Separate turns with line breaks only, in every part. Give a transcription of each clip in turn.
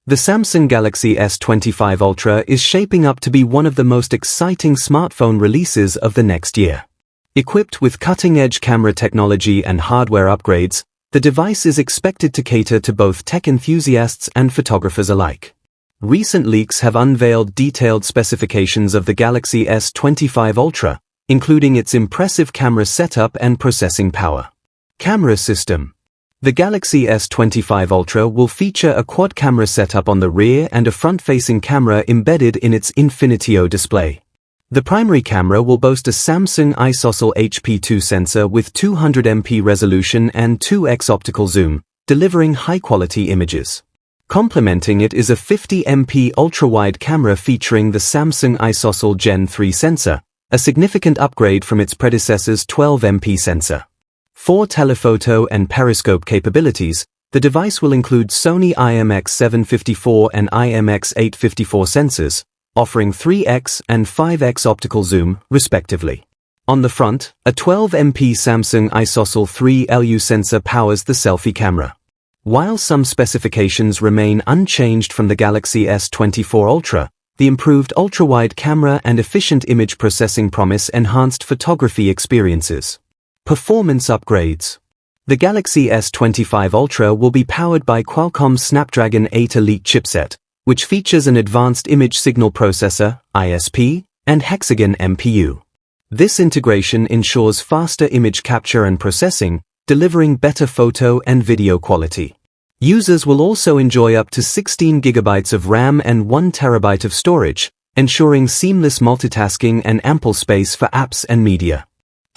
The Samsung Galaxy S25 Ultra is shaping up to be one of the most exciting smartphone releases of the next year. Equipped with cutting-edge camera technology and hardware upgrades, the device is expected to cater to both tech enthusiasts and photographers alike. Recent leaks have unveiled detailed specifications of the Galaxy S25 Ultra, including its impressive camera setup and processing power. Camera system. The Galaxy S25 Ultra will feature a quad-camera setup on the rear and a front-facing camera embedded in its Infinity-O display. The primary camera will boast a Samsung isoscel HP2 sensor with 200MP resolution and 2x optical zoom, delivering high-quality images. Complementing it is a 50MP ultra-wide camera featuring the Samsung isoscel Gen 3 sensor, a significant upgrade from its predecessor's 12MP sensor. For telephoto and periscope capabilities, the device will include Sony IMX754 and IMX854 sensors, offering 3x and 5x optical zoom, respectively. On the front, a 12MP Samsung isoscel 3LU sensor powers the selfie camera. While some specifications remain unchanged from the Galaxy S24 Ultra, the improved ultra-wide camera and efficient image processing promise enhanced photography experiences. Performance upgrades. The Galaxy S25 Ultra will be powered by Qualcomm's Snapdragon 8 Elite chipset, which features an advanced image signal processor, ISP, and hexagon MPU. This integration ensures faster image capture and processing, delivering better photo and video quality. Users will also enjoy up to 16 GB of RAM and 1 TB of storage, ensuring seamless multitasking and ample space for apps and media.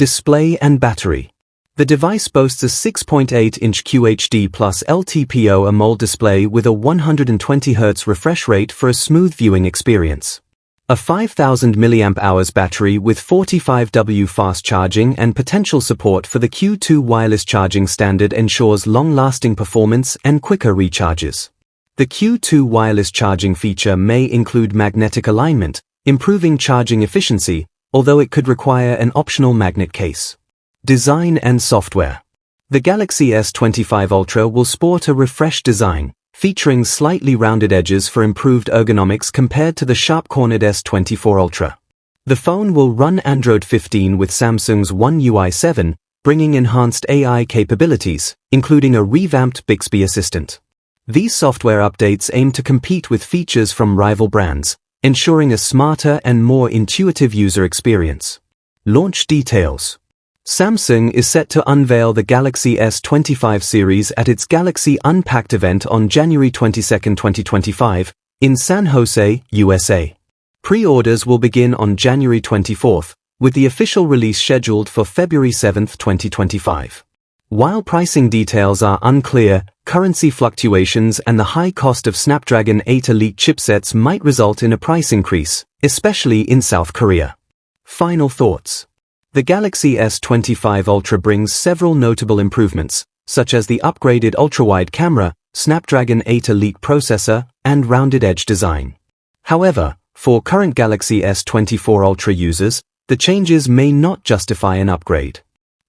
Display and battery. The device boasts a 6.8-inch QHD plus LTPO AMOLED display with a 120Hz refresh rate for a smooth viewing experience. A 5000 mAh battery with 45W fast charging and potential support for the Q2 wireless charging standard ensures long-lasting performance and quicker recharges. The Q2 wireless charging feature may include magnetic alignment, improving charging efficiency, although it could require an optional magnet case. Design and software. The Galaxy S25 Ultra will sport a refreshed design, featuring slightly rounded edges for improved ergonomics compared to the sharp-cornered S24 Ultra. The phone will run Android 15 with Samsung's One UI 7, bringing enhanced AI capabilities, including a revamped Bixby assistant. These software updates aim to compete with features from rival brands, ensuring a smarter and more intuitive user experience. Launch details. Samsung is set to unveil the Galaxy S25 series at its Galaxy Unpacked event on January 22, 2025, in San Jose, USA. Pre-orders will begin on January 24, with the official release scheduled for February 7, 2025. While pricing details are unclear, currency fluctuations and the high cost of Snapdragon 8 Elite chipsets might result in a price increase, especially in South Korea. Final thoughts. The Galaxy S25 Ultra brings several notable improvements, such as the upgraded ultra-wide camera, Snapdragon 8 Elite processor, and rounded edge design. However, for current Galaxy S24 Ultra users, the changes may not justify an upgrade.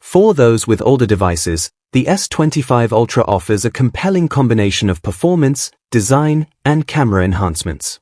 For those with older devices, the S25 Ultra offers a compelling combination of performance, design, and camera enhancements.